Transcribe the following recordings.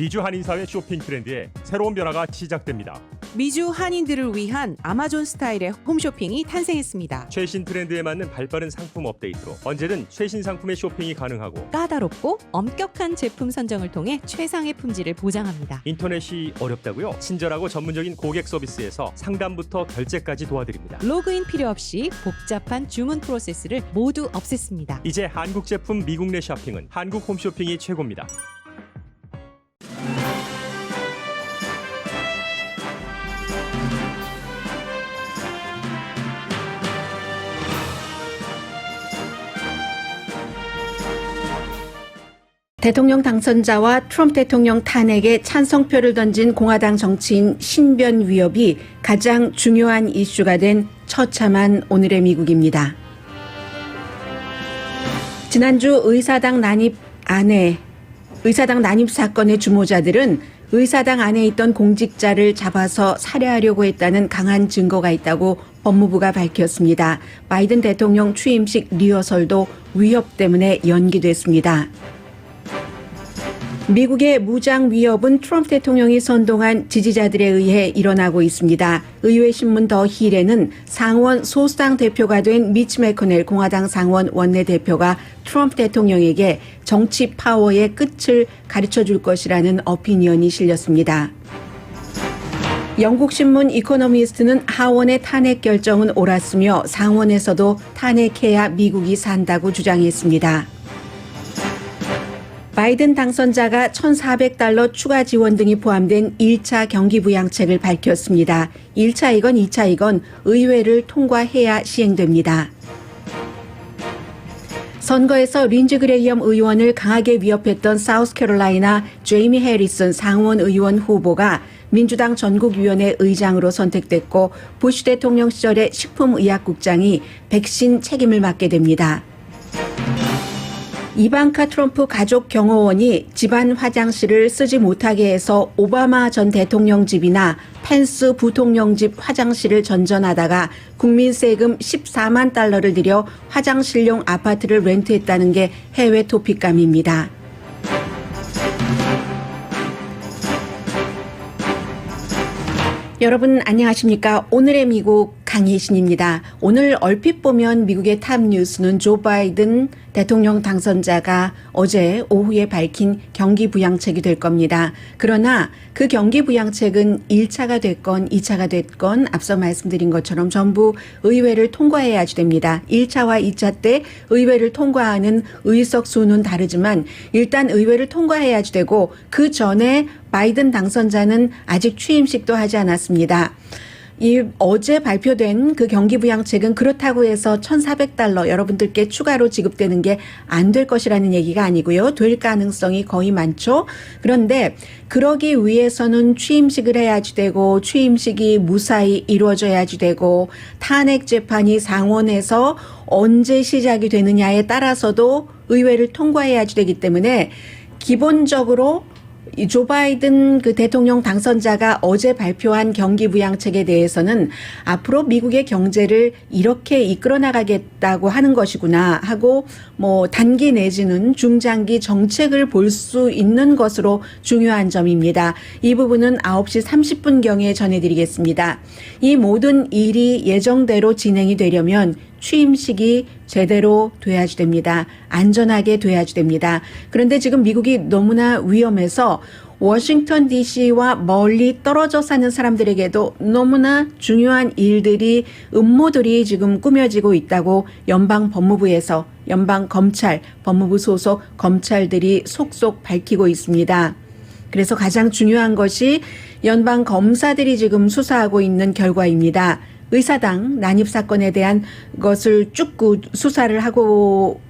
미주 한인사회 쇼핑 트렌드에 새로운 변화가 시작됩니다. 미주 한인들을 위한 아마존 스타일의 홈쇼핑이 탄생했습니다. 최신 트렌드에 맞는 발빠른 상품 업데이트로 언제든 최신 상품의 쇼핑이 가능하고 까다롭고 엄격한 제품 선정을 통해 최상의 품질을 보장합니다. 인터넷이 어렵다고요? 친절하고 전문적인 고객 서비스에서 상담부터 결제까지 도와드립니다. 로그인 필요 없이 복잡한 주문 프로세스를 모두 없앴습니다. 이제 한국 제품 미국 내 쇼핑은 한국 홈쇼핑이 최고입니다. 대통령 당선자와 트럼프 대통령 탄핵에 찬성표를 던진 공화당 정치인 신변 위협이 가장 중요한 이슈가 된 처참한 오늘의 미국입니다. 지난주 의사당 난입 사건의 주모자들은 의사당 안에 있던 공직자를 잡아서 살해하려고 했다는 강한 증거가 있다고 법무부가 밝혔습니다. 바이든 대통령 취임식 리허설도 위협 때문에 연기됐습니다. 미국의 무장 위협은 트럼프 대통령이 선동한 지지자들에 의해 일어나고 있습니다. 의회신문 더 힐에는 상원 소수당 대표가 된 미치 매코넬 공화당 상원 원내대표가 트럼프 대통령에게 정치 파워의 끝을 가르쳐줄 것이라는 어피니언이 실렸습니다. 영국 신문 이코노미스트는 하원의 탄핵 결정은 옳았으며 상원에서도 탄핵해야 미국이 산다고 주장했습니다. 바이든 당선자가 $1,400 추가 지원 등이 포함된 1차 경기부양책을 밝혔습니다. 1차이건 2차이건 의회를 통과해야 시행됩니다. 선거에서 린지 그레이엄 의원을 강하게 위협했던 사우스캐롤라이나 제이미 해리슨 상원 의원 후보가 민주당 전국위원회 의장으로 선택됐고 부시 대통령 시절의 식품의약국장이 백신 책임을 맡게 됩니다. 이방카 트럼프 가족 경호원이 집안 화장실을 쓰지 못하게 해서 오바마 전 대통령 집이나 펜스 부통령 집 화장실을 전전하다가 국민 세금 $14만 들여 화장실용 아파트를 렌트했다는 게 해외 토픽감입니다. 여러분 안녕하십니까? 오늘의 미국 강희신입니다. 오늘 얼핏 보면 미국의 탑 뉴스는 조 바이든 대통령 당선자가 어제 오후에 밝힌 경기부양책이 될 겁니다. 그러나 그 경기부양책은 1차가 됐건 2차가 됐건 앞서 말씀드린 것처럼 전부 의회를 통과해야지 됩니다. 1차와 2차 때 의회를 통과하는 의석 수는 다르지만 일단 의회를 통과해야지 되고 그 전에 바이든 당선자는 아직 취임식도 하지 않았습니다. 어제 발표된 그 경기부양책은 그렇다고 해서 $1,400 여러분들께 추가로 지급되는 게 안 될 것이라는 얘기가 아니고요. 될 가능성이 거의 많죠. 그런데 그러기 위해서는 취임식을 해야지 되고 취임식이 무사히 이루어져야지 되고 탄핵 재판이 상원에서 언제 시작이 되느냐에 따라서도 의회를 통과해야지 되기 때문에 기본적으로 조 바이든 그 대통령 당선자가 어제 발표한 경기부양책에 대해서는 앞으로 미국의 경제를 이렇게 이끌어 나가겠다고 하는 것이구나 하고 단기 내지는 중장기 정책을 볼 수 있는 것으로 중요한 점입니다. 이 부분은 9시 30분경에 전해드리겠습니다. 이 모든 일이 예정대로 진행이 되려면 취임식이 제대로 돼야지 됩니다. 안전하게 돼야지 됩니다. 그런데 지금 미국이 너무나 위험해서 워싱턴 DC와 멀리 떨어져 사는 사람들에게도 너무나 중요한 일들이 음모들이 지금 꾸며지고 있다고 연방 법무부에서 연방 검찰, 법무부 소속 검찰들이 속속 밝히고 있습니다. 그래서 가장 중요한 것이 연방 검사들이 지금 수사하고 있는 결과입니다. 의사당 난입 사건에 대한 것을 쭉 수사를 하고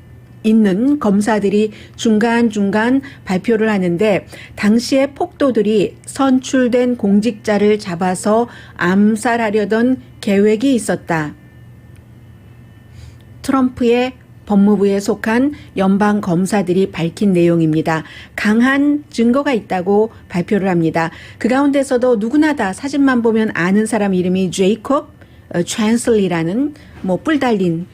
있는 검사들이 중간중간 발표를 하는데 당시에 폭도들이 선출된 공직자를 잡아서 암살하려던 계획이 있었다. 트럼프의 법무부에 속한 연방 검사들이 밝힌 내용입니다. 강한 증거가 있다고 발표를 합니다. 그 가운데서도 누구나 다 사진만 보면 아는 사람 이름이 제이콥 챈슬리라는 뿔 달린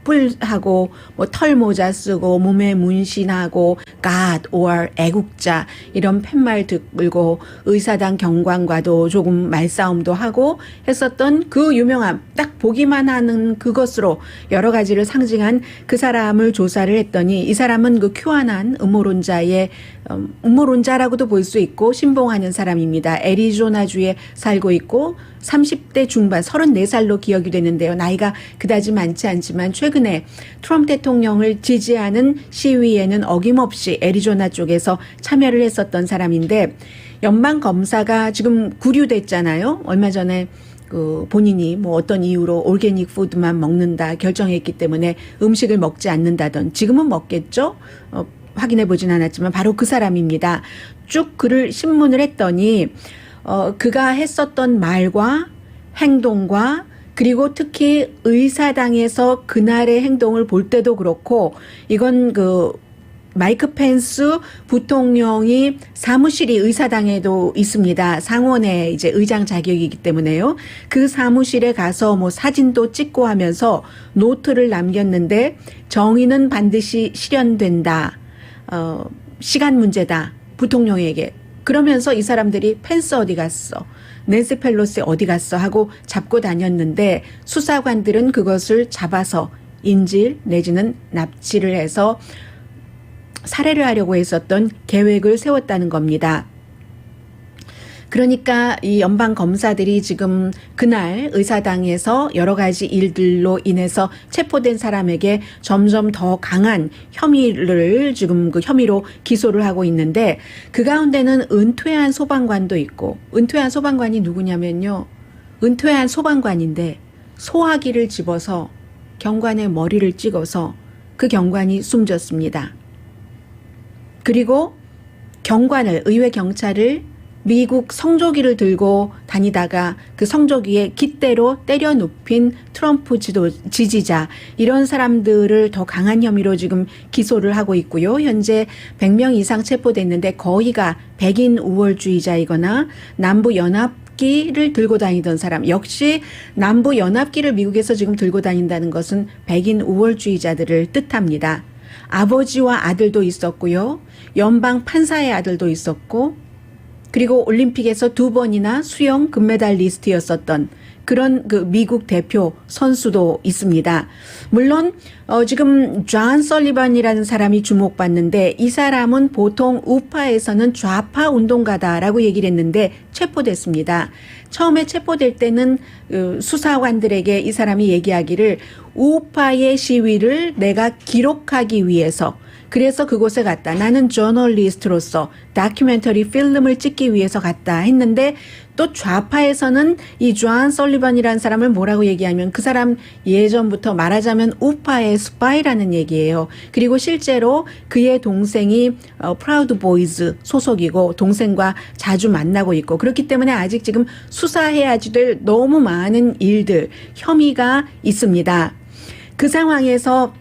뿔하고 뭐 털모자 쓰고 몸에 문신하고 God or 애국자 이런 팻말 들고 의사당 경관과도 조금 말싸움도 하고 했었던 그 유명한 딱 보기만 하는 그것으로 여러 가지를 상징한 그 사람을 조사를 했더니 이 사람은 그 큐안한 음모론자라고도 볼 수 있고 신봉하는 사람입니다. 애리조나주에 살고 있고 30대 중반 34살로 기억이 되는데요. 나이가 그다지 많지 않지만 최근에 트럼프 대통령을 지지하는 시위에는 어김없이 애리조나 쪽에서 참여를 했었던 사람인데 연방 검사가 지금 구류됐잖아요. 얼마 전에 그 본인이 뭐 어떤 이유로 올게닉 푸드만 먹는다 결정했기 때문에 음식을 먹지 않는다던 지금은 먹겠죠? 확인해 보진 않았지만 바로 그 사람입니다. 쭉 글을 신문을 했더니 그가 했었던 말과 행동과 그리고 특히 의사당에서 그날의 행동을 볼 때도 그렇고 이건 그 마이크 펜스 부통령이 사무실이 의사당에도 있습니다. 상원의 이제 의장 자격이기 때문에요. 그 사무실에 가서 뭐 사진도 찍고 하면서 노트를 남겼는데 정의는 반드시 실현된다. 시간 문제다. 부통령에게. 그러면서 이 사람들이 펜스 어디 갔어? 낸시 펠로시 어디 갔어? 하고 잡고 다녔는데 수사관들은 그것을 잡아서 인질 내지는 납치를 해서 살해를 하려고 했었던 계획을 세웠다는 겁니다. 그러니까 이 연방 검사들이 지금 그날 의사당에서 여러 가지 일들로 인해서 체포된 사람에게 점점 더 강한 혐의를 지금 그 혐의로 기소를 하고 있는데 그 가운데는 은퇴한 소방관도 있고 은퇴한 소방관이 누구냐면요. 은퇴한 소방관인데 소화기를 집어서 경관의 머리를 찍어서 그 경관이 숨졌습니다. 그리고 경관을 의회 경찰을 미국 성조기를 들고 다니다가 그 성조기에 깃대로 때려 눕힌 트럼프 지지자 이런 사람들을 더 강한 혐의로 지금 기소를 하고 있고요. 현재 100명 이상 체포됐는데 거의가 백인 우월주의자이거나 남부 연합기를 들고 다니던 사람 역시 남부 연합기를 미국에서 지금 들고 다닌다는 것은 백인 우월주의자들을 뜻합니다. 아버지와 아들도 있었고요. 연방 판사의 아들도 있었고 그리고 올림픽에서 2번이나 수영 금메달리스트였었던 그런 그 미국 대표 선수도 있습니다. 물론 지금 존 설리번이라는 사람이 주목받는데 이 사람은 보통 우파에서는 좌파 운동가다라고 얘기를 했는데 체포됐습니다. 처음에 체포될 때는 수사관들에게 이 사람이 얘기하기를 우파의 시위를 내가 기록하기 위해서 그래서 그곳에 갔다. 나는 저널리스트로서 다큐멘터리 필름을 찍기 위해서 갔다 했는데 또 좌파에서는 이 존 설리번이라는 사람을 뭐라고 얘기하면 그 사람 예전부터 말하자면 우파의 스파이라는 얘기예요. 그리고 실제로 그의 동생이 프라우드 보이즈 소속이고 동생과 자주 만나고 있고 그렇기 때문에 아직 지금 수사해야지 될 너무 많은 일들, 혐의가 있습니다. 그 상황에서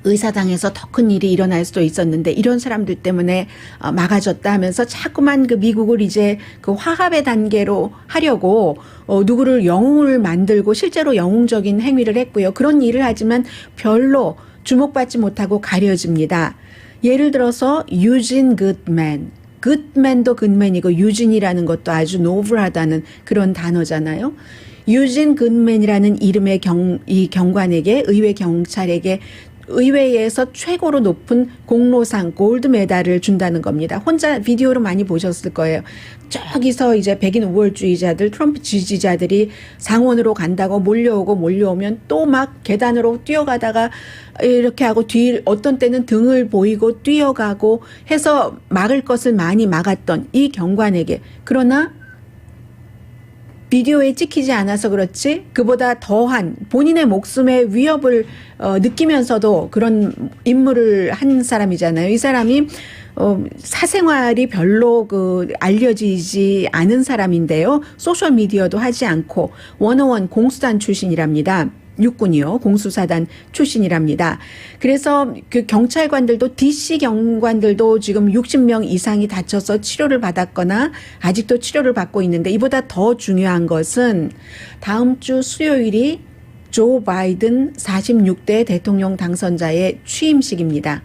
의사당에서 더 큰 일이 일어날 수도 있었는데 이런 사람들 때문에 막아졌다 하면서 자꾸만 그 미국을 이제 그 화합의 단계로 하려고 누구를 영웅을 만들고 실제로 영웅적인 행위를 했고요. 그런 일을 하지만 별로 주목받지 못하고 가려집니다. 예를 들어서 유진 굿맨. 굿맨도 굿맨이고 유진이라는 것도 아주 노블하다는 그런 단어잖아요. 유진 굿맨이라는 이름의 이 경관에게 의회 경찰에게 의회에서 최고로 높은 공로상 골드 메달을 준다는 겁니다. 혼자 비디오로 많이 보셨을 거예요. 저기서 이제 백인 우월주의자들 트럼프 지지자들이 상원으로 간다고 몰려오면 또 막 계단으로 뛰어가다가 이렇게 하고 어떤 때는 등을 보이고 뛰어가고 해서 막을 것을 많이 막았던 이 경관에게 그러나 비디오에 찍히지 않아서 그렇지 그보다 더한 본인의 목숨의 위협을 느끼면서도 그런 임무를 한 사람이잖아요. 이 사람이 사생활이 별로 알려지지 않은 사람인데요. 소셜미디어도 하지 않고 101 공수단 출신이랍니다. 육군이요. 공수사단 출신이랍니다. 그래서 그 경찰관들도 DC 경관들도 지금 60명 이상이 다쳐서 치료를 받았거나 아직도 치료를 받고 있는데 이보다 더 중요한 것은 다음 주 수요일이 조 바이든 46대 대통령 당선자의 취임식입니다.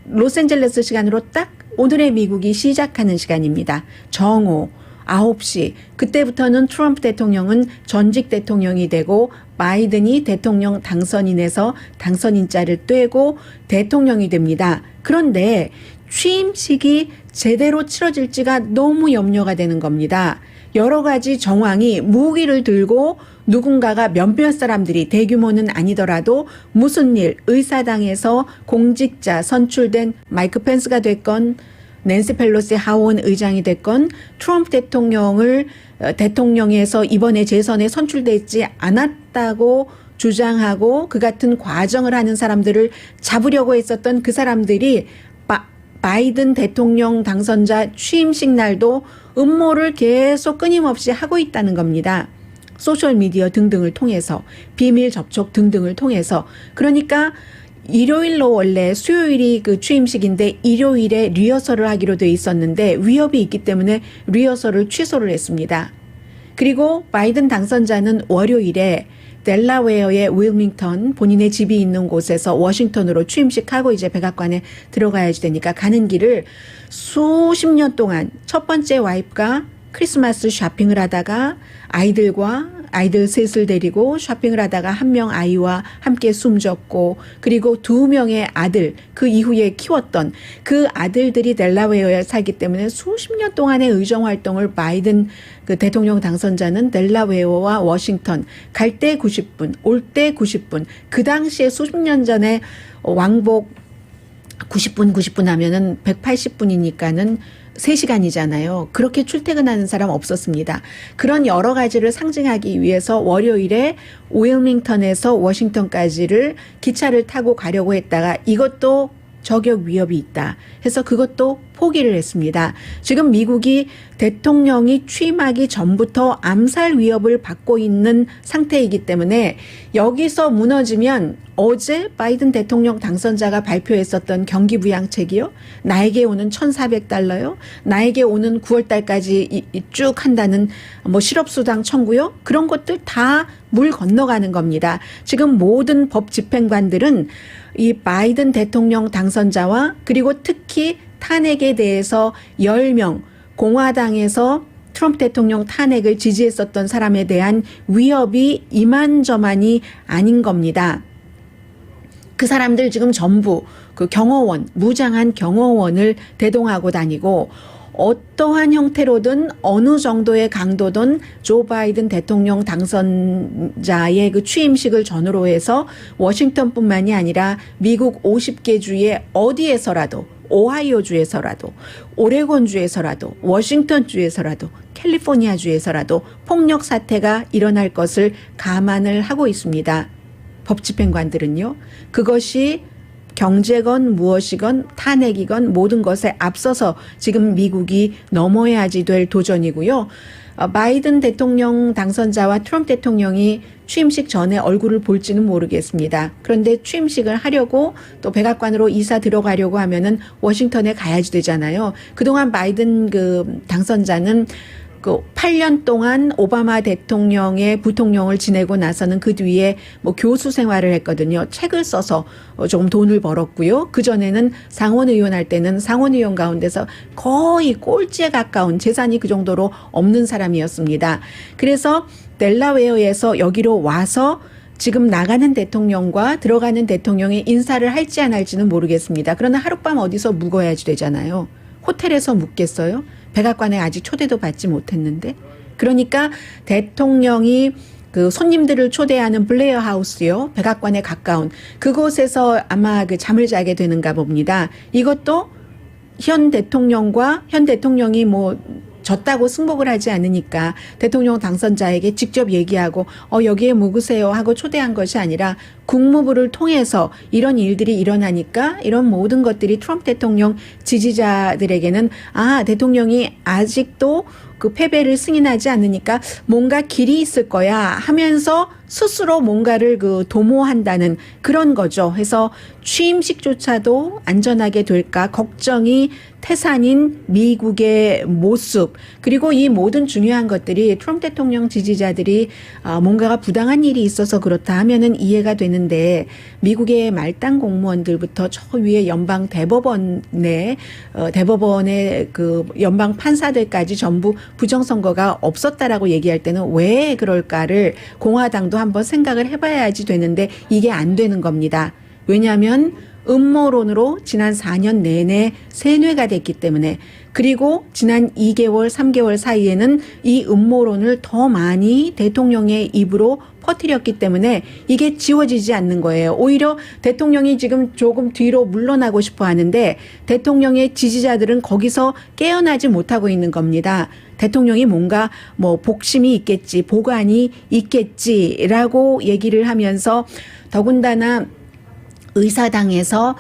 로스앤젤레스 시간으로 딱 오늘의 미국이 시작하는 시간입니다. 정오 9시. 그때부터는 트럼프 대통령은 전직 대통령이 되고 바이든이 대통령 당선인에서 당선인자를 떼고 대통령이 됩니다. 그런데 취임식이 제대로 치러질지가 너무 염려가 되는 겁니다. 여러 가지 정황이 무기를 들고 누군가가 몇몇 사람들이 대규모는 아니더라도 무슨 일, 의사당에서 공직자 선출된 마이크 펜스가 됐건 낸시 펠로시 하원 의장이 됐건 트럼프 대통령을 대통령에서 이번에 재선에 선출되지 않았다고 주장하고 그 같은 과정을 하는 사람들을 잡으려고 했었던 그 사람들이 바이든 대통령 당선자 취임식 날도 음모를 계속 끊임없이 하고 있다는 겁니다. 소셜미디어 등등을 통해서 비밀 접촉 등등을 통해서. 그러니까 일요일로 원래 수요일이 그 취임식인데 일요일에 리허설을 하기로 돼 있었는데 위협이 있기 때문에 리허설을 취소를 했습니다. 그리고 바이든 당선자는 월요일에 델라웨어의 윌밍턴 본인의 집이 있는 곳에서 워싱턴으로 취임식하고 이제 백악관에 들어가야지 되니까 가는 길을 수십 년 동안 첫 번째 와이프가 크리스마스 쇼핑을 하다가 아이들 셋을 데리고 쇼핑을 하다가 한 명 아이와 함께 숨졌고 그리고 두 명의 아들 그 이후에 키웠던 그 아들들이 델라웨어에 살기 때문에 수십 년 동안의 의정 활동을 바이든 그 대통령 당선자는 델라웨어와 워싱턴 갈 때 90분, 올 때 90분 그 당시에 수십 년 전에 왕복 90분 하면은 180분이니까는 3시간이잖아요. 그렇게 출퇴근하는 사람 없었습니다. 그런 여러 가지를 상징하기 위해서 월요일에 윌밍턴에서 워싱턴까지를 기차를 타고 가려고 했다가 이것도 저격 위협이 있다 해서 그것도 포기를 했습니다. 지금 미국이 대통령이 취임하기 전부터 암살 위협을 받고 있는 상태이기 때문에 여기서 무너지면 어제 바이든 대통령 당선자가 발표했었던 경기부양책이요. 나에게 오는 $1,400요. 나에게 오는 9월 달까지 쭉 한다는 뭐 실업수당 청구요. 그런 것들 다 물 건너가는 겁니다. 지금 모든 법 집행관들은 이 바이든 대통령 당선자와 그리고 특히 탄핵에 대해서 10명 공화당에서 트럼프 대통령 탄핵을 지지했었던 사람에 대한 위협이 이만저만이 아닌 겁니다. 그 사람들 지금 전부 그 경호원, 무장한 경호원을 대동하고 다니고 어떠한 형태로든 어느 정도의 강도든 조 바이든 대통령 당선자의 그 취임식을 전후로 해서 워싱턴뿐만이 아니라 미국 50개 주의 어디에서라도 오하이오주에서라도 오레곤주에서라도 워싱턴주에서라도 캘리포니아주에서라도 폭력 사태가 일어날 것을 감안을 하고 있습니다. 법집행관들은요. 그것이 경제건 무엇이건 탄핵이건 모든 것에 앞서서 지금 미국이 넘어야지 될 도전이고요. 바이든 대통령 당선자와 트럼프 대통령이 취임식 전에 얼굴을 볼지는 모르겠습니다. 그런데 취임식을 하려고 또 백악관으로 이사 들어가려고 하면은 워싱턴에 가야지 되잖아요. 그동안 바이든 그 당선자는 그 8년 동안 오바마 대통령의 부통령을 지내고 나서는 그 뒤에 뭐 교수 생활을 했거든요. 책을 써서 조금 돈을 벌었고요. 그전에는 상원의원 할 때는 상원의원 가운데서 거의 꼴찌에 가까운 재산이 그 정도로 없는 사람이었습니다. 그래서 델라웨어에서 여기로 와서 지금 나가는 대통령과 들어가는 대통령이 인사를 할지 안 할지는 모르겠습니다. 그러나 하룻밤 어디서 묵어야지 되잖아요. 호텔에서 묵겠어요? 백악관에 아직 초대도 받지 못했는데. 그러니까 대통령이 그 손님들을 초대하는 블레어 하우스요. 백악관에 가까운 그곳에서 아마 그 잠을 자게 되는가 봅니다. 이것도 현 대통령이 뭐 졌다고 승복을 하지 않으니까 대통령 당선자에게 직접 얘기하고 여기에 묵으세요 하고 초대한 것이 아니라 국무부를 통해서 이런 일들이 일어나니까 이런 모든 것들이 트럼프 대통령 지지자들에게는 대통령이 아직도 그 패배를 승인하지 않으니까 뭔가 길이 있을 거야 하면서 스스로 뭔가를 그 도모한다는 그런 거죠. 해서 취임식조차도 안전하게 될까 걱정이 태산인 미국의 모습, 그리고 이 모든 중요한 것들이 트럼프 대통령 지지자들이 뭔가가 부당한 일이 있어서 그렇다 하면은 이해가 되는데, 미국의 말단 공무원들부터 저 위에 연방 대법원의 그 연방 판사들까지 전부 부정선거가 없었다라고 얘기할 때는 왜 그럴까를 공화당도 한번 생각을 해봐야지 되는데, 이게 안 되는 겁니다. 왜냐하면 음모론으로 지난 4년 내내 세뇌가 됐기 때문에, 그리고 지난 2개월, 3개월 사이에는 이 음모론을 더 많이 대통령의 입으로 퍼뜨렸기 때문에 이게 지워지지 않는 거예요. 오히려 대통령이 지금 조금 뒤로 물러나고 싶어 하는데 대통령의 지지자들은 거기서 깨어나지 못하고 있는 겁니다. 대통령이 뭔가 뭐 복심이 있겠지, 보관이 있겠지라고 얘기를 하면서, 더군다나 의사당에서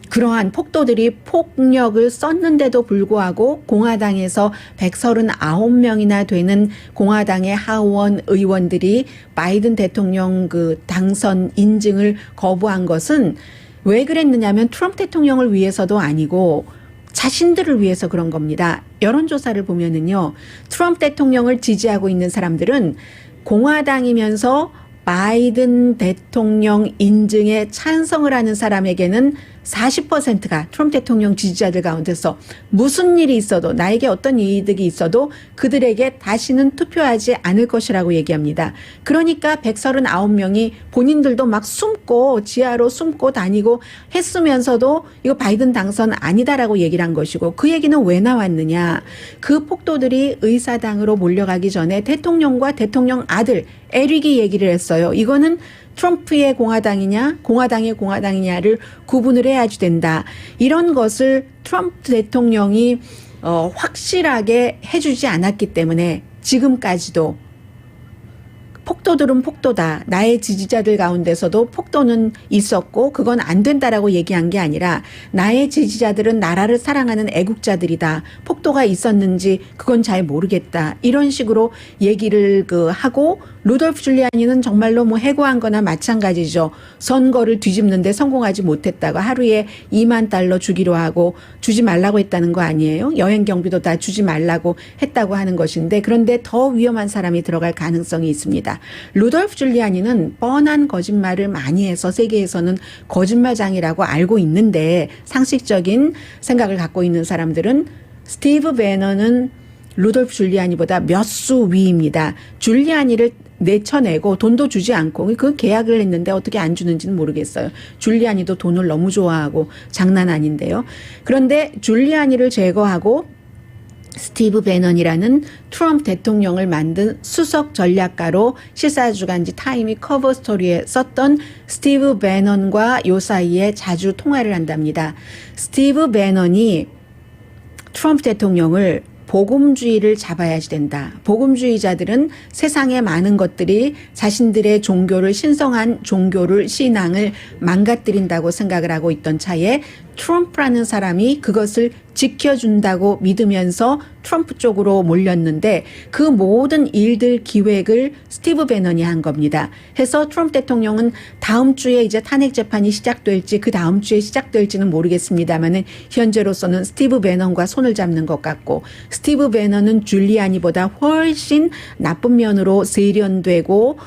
그러한 폭도들이 폭력을 썼는데도 불구하고 공화당에서 139명이나 되는 공화당의 하원 의원들이 바이든 대통령 그 당선 인증을 거부한 것은 왜 그랬느냐면 트럼프 대통령을 위해서도 아니고 자신들을 위해서 그런 겁니다. 여론조사를 보면은요, 트럼프 대통령을 지지하고 있는 사람들은 공화당이면서 바이든 대통령 인증에 찬성을 하는 사람에게는 40%가 트럼프 대통령 지지자들 가운데서 무슨 일이 있어도, 나에게 어떤 이득이 있어도 그들에게 다시는 투표하지 않을 것이라고 얘기합니다. 그러니까 139명이 본인들도 막 숨고 지하로 숨고 다니고 했으면서도 이거 바이든 당선 아니다라고 얘기를 한 것이고, 그 얘기는 왜 나왔느냐. 그 폭도들이 의사당으로 몰려가기 전에 대통령과 대통령 아들 에릭이 얘기를 했어요. 이거는 트럼프의 공화당이냐 공화당의 공화당이냐를 구분을 해야지 된다. 이런 것을 트럼프 대통령이 확실하게 해주지 않았기 때문에 지금까지도 폭도들은 폭도다, 나의 지지자들 가운데서도 폭도는 있었고 그건 안 된다라고 얘기한 게 아니라, 나의 지지자들은 나라를 사랑하는 애국자들이다, 폭도가 있었는지 그건 잘 모르겠다, 이런 식으로 얘기를 하고, 루돌프 줄리아니는 정말로 뭐 해고한 거나 마찬가지죠. 선거를 뒤집는데 성공하지 못했다고 하루에 $20,000 주기로 하고 주지 말라고 했다는 거 아니에요? 여행 경비도 다 주지 말라고 했다고 하는 것인데, 그런데 더 위험한 사람이 들어갈 가능성이 있습니다. 루돌프 줄리아니는 뻔한 거짓말을 많이 해서 세계에서는 거짓말장이라고 알고 있는데, 상식적인 생각을 갖고 있는 사람들은 스티브 배너는 루돌프 줄리아니보다 몇 수 위입니다. 줄리아니를 내쳐내고 돈도 주지 않고 그 계약을 했는데 어떻게 안 주는지는 모르겠어요. 줄리아니도 돈을 너무 좋아하고 장난 아닌데요. 그런데 줄리아니를 제거하고 스티브 배넌이라는 트럼프 대통령을 만든 수석 전략가로 시사주간지 타임이 커버 스토리에 썼던 스티브 배넌과 요 사이에 자주 통화를 한답니다. 스티브 배넌이 트럼프 대통령을 복음주의를 잡아야지 된다. 복음주의자들은 세상의 많은 것들이 자신들의 종교를, 신성한 종교를, 신앙을 망가뜨린다고 생각을 하고 있던 차에 트럼프라는 사람이 그것을 지켜준다고 믿으면서 트럼프 쪽으로 몰렸는데, 그 모든 일들 기획을 스티브 배넌이 한 겁니다. 해서 트럼프 대통령은 다음 주에 이제 탄핵 재판이 시작될지 그 다음 주에 시작될지는 모르겠습니다만은 현재로서는 스티브 배넌과 손을 잡는 것 같고, 스티브 배넌은 줄리아니보다 훨씬 나쁜 면으로 세련되고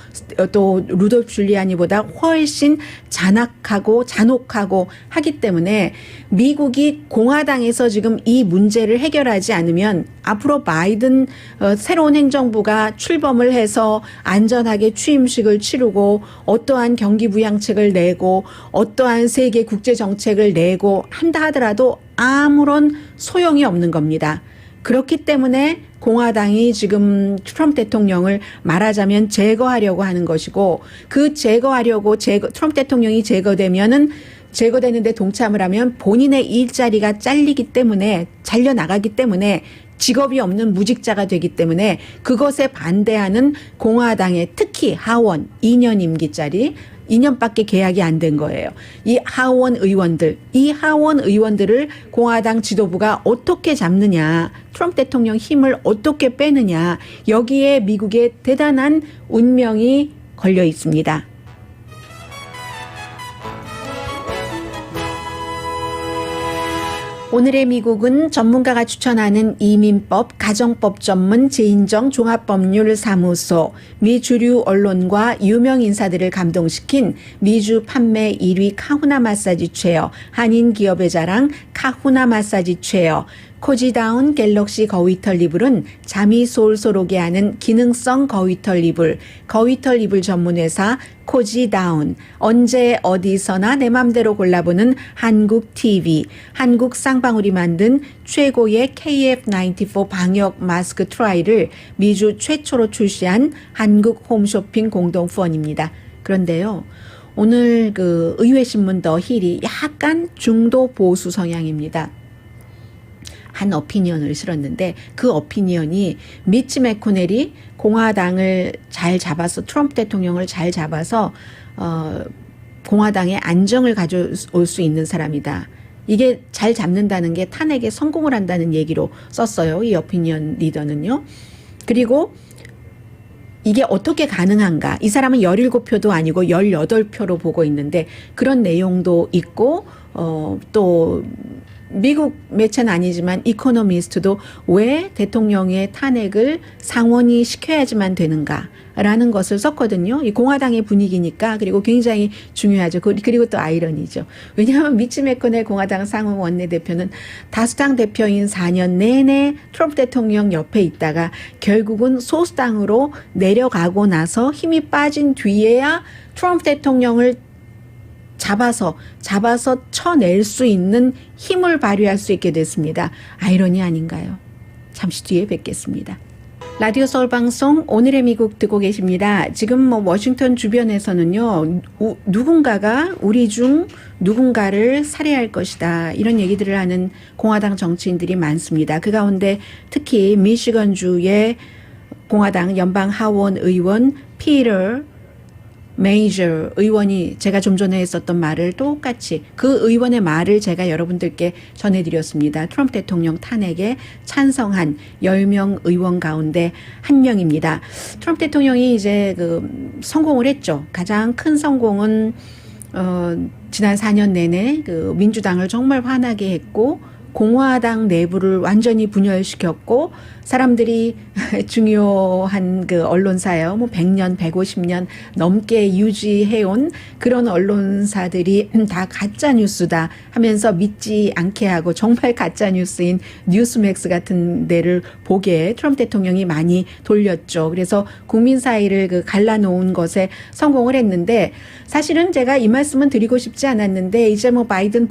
또 루돌프 줄리아니보다 훨씬 잔혹하고 하기 때문에 미국이 공화당에서 지금 이 문제를 해결하지 않으면 앞으로 바이든 새로운 행정부가 출범을 해서 안전하게 취임식을 치르고 어떠한 경기부양책을 내고 어떠한 세계 국제정책을 내고 한다 하더라도 아무런 소용이 없는 겁니다. 그렇기 때문에 공화당이 지금 트럼프 대통령을 말하자면 제거하려고 하는 것이고, 그 트럼프 대통령이 제거되면은 제거되는데 동참을 하면 본인의 일자리가 잘려나가기 때문에 직업이 없는 무직자가 되기 때문에 그것에 반대하는 공화당의 특히 하원 2년 임기짜리 2년밖에 계약이 안 된 거예요. 이 하원 의원들을 공화당 지도부가 어떻게 잡느냐, 트럼프 대통령 힘을 어떻게 빼느냐, 여기에 미국의 대단한 운명이 걸려 있습니다. 오늘의 미국은 전문가가 추천하는 이민법, 가정법 전문 재인정 종합법률사무소, 미 주류 언론과 유명 인사들을 감동시킨 미주 판매 1위 카후나 마사지 체어, 한인 기업의 자랑 카후나 마사지 체어, 코지다운 갤럭시 거위털 이불은 잠이 솔솔 오게 하는 기능성 거위털 이불 전문회사 코지다운, 언제 어디서나 내 맘대로 골라보는 한국 TV, 한국 쌍방울이 만든 최고의 KF94 방역 마스크 트라이를 미주 최초로 출시한 한국 홈쇼핑 공동후원입니다. 그런데요, 오늘 그 의회신문 더 힐이 약간 중도 보수 성향입니다. 한 어피니언을 실었는데 그 어피니언이 미치 매코넬이 공화당을 잘 잡아서 트럼프 대통령을 잘 잡아서 공화당의 안정을 가져올 수 있는 사람이다. 이게 잘 잡는다는 게 탄핵에 성공을 한다는 얘기로 썼어요. 이 어피니언 리더는요. 그리고 이게 어떻게 가능한가? 이 사람은 17표도 아니고 18표로 보고 있는데 그런 내용도 있고 또 미국 매체는 아니지만 이코노미스트도 왜 대통령의 탄핵을 상원이 시켜야지만 되는가라는 것을 썼거든요. 이 공화당의 분위기니까. 그리고 굉장히 중요하죠. 그리고 또 아이러니죠. 왜냐하면 미치 매코넬 공화당 상원 원내대표는 다수당 대표인 4년 내내 트럼프 대통령 옆에 있다가 결국은 소수당으로 내려가고 나서 힘이 빠진 뒤에야 트럼프 대통령을 잡아서 쳐낼 수 있는 힘을 발휘할 수 있게 됐습니다. 아이러니 아닌가요? 잠시 뒤에 뵙겠습니다. 라디오 서울 방송 오늘의 미국 듣고 계십니다. 지금 워싱턴 주변에서는요, 누군가가 우리 중 누군가를 살해할 것이다, 이런 얘기들을 하는 공화당 정치인들이 많습니다. 그 가운데 특히 미시건주의 공화당 연방 하원 의원 피터 메이저 의원이 제가 좀 전에 했었던 말을 똑같이 그 의원의 말을 제가 여러분들께 전해드렸습니다. 트럼프 대통령 탄핵에 찬성한 10명 의원 가운데 한 명입니다. 트럼프 대통령이 이제 성공을 했죠. 가장 큰 성공은 지난 4년 내내 민주당을 정말 화나게 했고 공화당 내부를 완전히 분열시켰고 사람들이 중요한 언론사요. 100년, 150년 넘게 유지해온 그런 언론사들이 다 가짜 뉴스다 하면서 믿지 않게 하고 정말 가짜 뉴스인 뉴스맥스 같은 데를 보게 트럼프 대통령이 많이 돌렸죠. 그래서 국민 사이를 갈라놓은 것에 성공을 했는데 사실은 제가 이 말씀은 드리고 싶지 않았는데 이제 바이든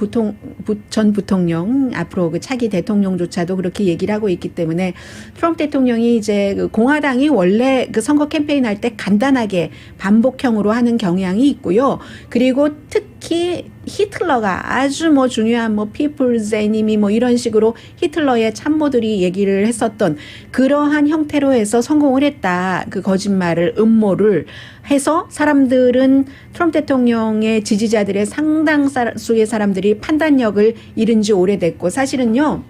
전 부통령 앞으로 차기 대통령조차도 그렇게 얘기를 하고 있기 때문에 트럼프 대통령이 이제 공화당이 원래 선거 캠페인 할 때 간단하게 반복형으로 하는 경향이 있고요. 그리고 특히 히틀러가 아주 중요한 people's enemy 이런 식으로 히틀러의 참모들이 얘기를 했었던 그러한 형태로 해서 성공을 했다. 그 거짓말을 음모를 해서 사람들은 트럼프 대통령의 지지자들의 상당수의 사람들이 판단력을 잃은 지 오래됐고 사실은요.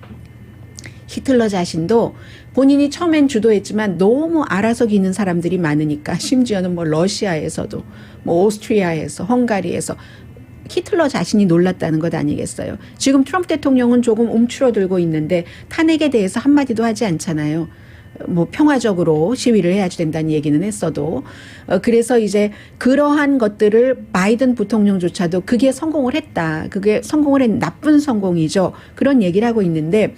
히틀러 자신도 본인이 처음엔 주도했지만 너무 알아서 기는 사람들이 많으니까 심지어는 러시아에서도 오스트리아에서 헝가리에서 히틀러 자신이 놀랐다는 것 아니겠어요. 지금 트럼프 대통령은 조금 움츠러들고 있는데 탄핵에 대해서 한마디도 하지 않잖아요. 평화적으로 시위를 해야 된다는 얘기는 했어도 그래서 이제 그러한 것들을 바이든 부통령조차도 그게 성공을 했다. 그게 성공을 한 나쁜 성공이죠. 그런 얘기를 하고 있는데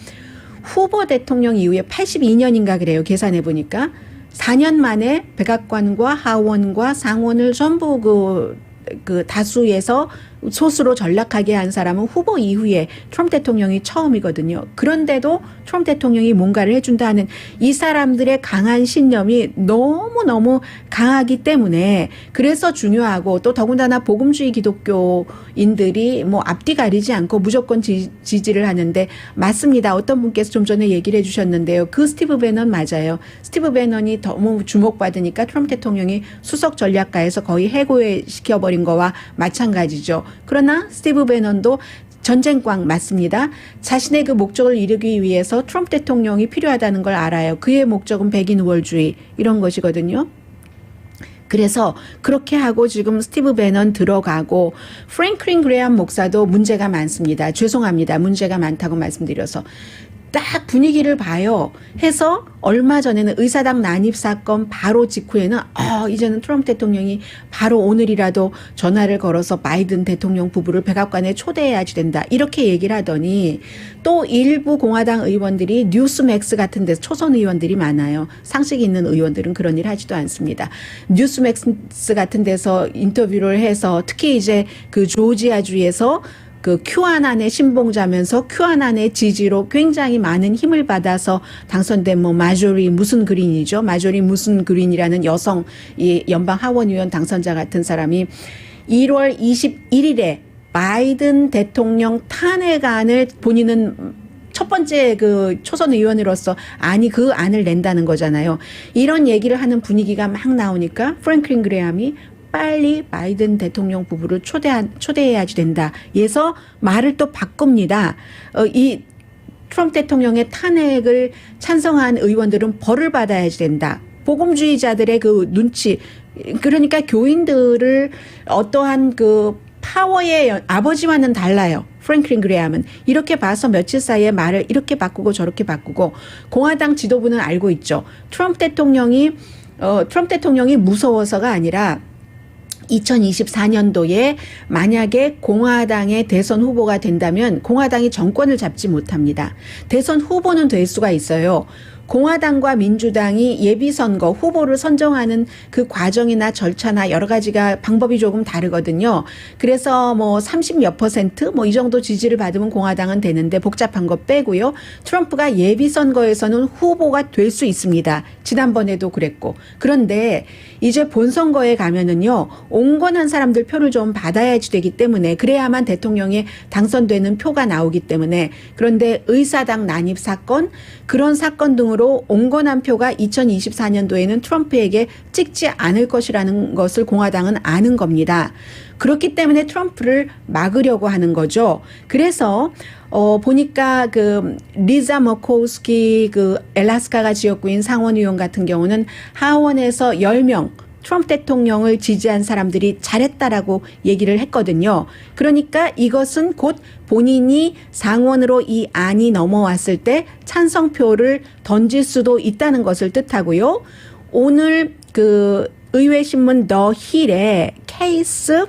후보 대통령 이후에 82년인가 그래요. 계산해 보니까 4년 만에 백악관과 하원과 상원을 전부 그 다수에서 소수로 전락하게 한 사람은 후보 이후에 트럼프 대통령이 처음이거든요. 그런데도 트럼프 대통령이 뭔가를 해준다 하는 이 사람들의 강한 신념이 너무너무 강하기 때문에 그래서 중요하고 또 더군다나 복음주의 기독교인들이 뭐 앞뒤 가리지 않고 무조건 지지를 하는데 맞습니다. 어떤 분께서 좀 전에 얘기를 해주셨는데요. 그 스티브 배넌 맞아요. 스티브 배넌이 너무 주목받으니까 트럼프 대통령이 수석 전략가에서 거의 해고시켜버린 거와 마찬가지죠. 그러나 스티브 배넌도 전쟁광 맞습니다. 자신의 그 목적을 이루기 위해서 트럼프 대통령이 필요하다는 걸 알아요. 그의 목적은 백인 우월주의 이런 것이거든요. 그래서 그렇게 하고 지금 스티브 배넌 들어가고 프랭클린 그레엄 목사도 문제가 많습니다. 죄송합니다. 문제가 많다고 말씀드려서. 딱 분위기를 봐요. 해서 얼마 전에는 의사당 난입 사건 바로 직후에는 이제는 트럼프 대통령이 바로 오늘이라도 전화를 걸어서 바이든 대통령 부부를 백악관에 초대해야지 된다. 이렇게 얘기를 하더니 또 일부 공화당 의원들이 뉴스맥스 같은 데서 초선 의원들이 많아요. 상식이 있는 의원들은 그런 일 하지도 않습니다. 뉴스맥스 같은 데서 인터뷰를 해서 특히 이제 그 조지아주에서 그 큐아난의 신봉자면서 큐아난의 지지로 굉장히 많은 힘을 받아서 당선된 뭐 마조리 무슨 그린이죠. 마조리 무슨 그린이라는 여성 이 연방 하원의원 당선자 같은 사람이 1월 21일에 바이든 대통령 탄핵안을 본인은 첫 번째 그 초선 의원으로서 그 안을 낸다는 거잖아요. 이런 얘기를 하는 분위기가 막 나오니까 프랭클린 그레엄이 빨리 바이든 대통령 부부를 초대해야지 된다. 해서 말을 또 바꿉니다. 이 트럼프 대통령의 탄핵을 찬성한 의원들은 벌을 받아야지 된다. 복음주의자들의 그 눈치, 그러니까 교인들을 어떠한 그 파워의 아버지와는 달라요. 프랭클린 그레엄은 이렇게 봐서 며칠 사이에 말을 이렇게 바꾸고 저렇게 바꾸고 공화당 지도부는 알고 있죠. 트럼프 대통령이 무서워서가 아니라 2024년도에 만약에 공화당의 대선 후보가 된다면 공화당이 정권을 잡지 못합니다. 대선 후보는 될 수가 있어요. 공화당과 민주당이 예비선거 후보를 선정하는 그 과정이나 절차나 여러 가지가 방법이 조금 다르거든요. 그래서 뭐 30몇 % 뭐 이 정도 지지를 받으면 공화당은 되는데 복잡한 거 빼고요. 트럼프가 예비선거에서는 후보가 될 수 있습니다. 지난번에도 그랬고. 그런데 이제 본선거에 가면은요. 온건한 사람들 표를 좀 받아야지 되기 때문에 그래야만 대통령에 당선되는 표가 나오기 때문에 그런데 의사당 난입 사건 그런 사건 등으로 온건한 표가 2024년도에는 트럼프에게 찍지 않을 것이라는 것을 공화당은 아는 겁니다. 그렇기 때문에 트럼프를 막으려고 하는 거죠. 그래서 보니까 그 리자 머코스키 그 엘라스카가 지역구인 상원의원 같은 경우는 하원에서 10명 트럼프 대통령을 지지한 사람들이 잘했다라고 얘기를 했거든요. 그러니까 이것은 곧 본인이 상원으로 이 안이 넘어왔을 때 찬성표를 던질 수도 있다는 것을 뜻하고요. 오늘 그 의회신문 더 힐에 케이스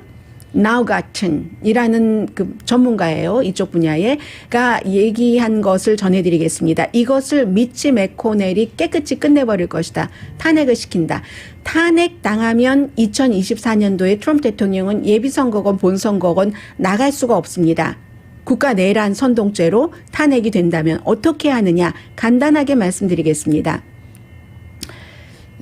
나우가튼이라는 그 전문가예요. 이쪽 분야에가 얘기한 것을 전해드리겠습니다. 이것을 미치 맥코넬이 깨끗이 끝내버릴 것이다. 탄핵을 시킨다. 탄핵 당하면 2024년도에 트럼프 대통령은 예비선거건 본선거건 나갈 수가 없습니다. 국가 내란 선동죄로 탄핵이 된다면 어떻게 하느냐 간단하게 말씀드리겠습니다.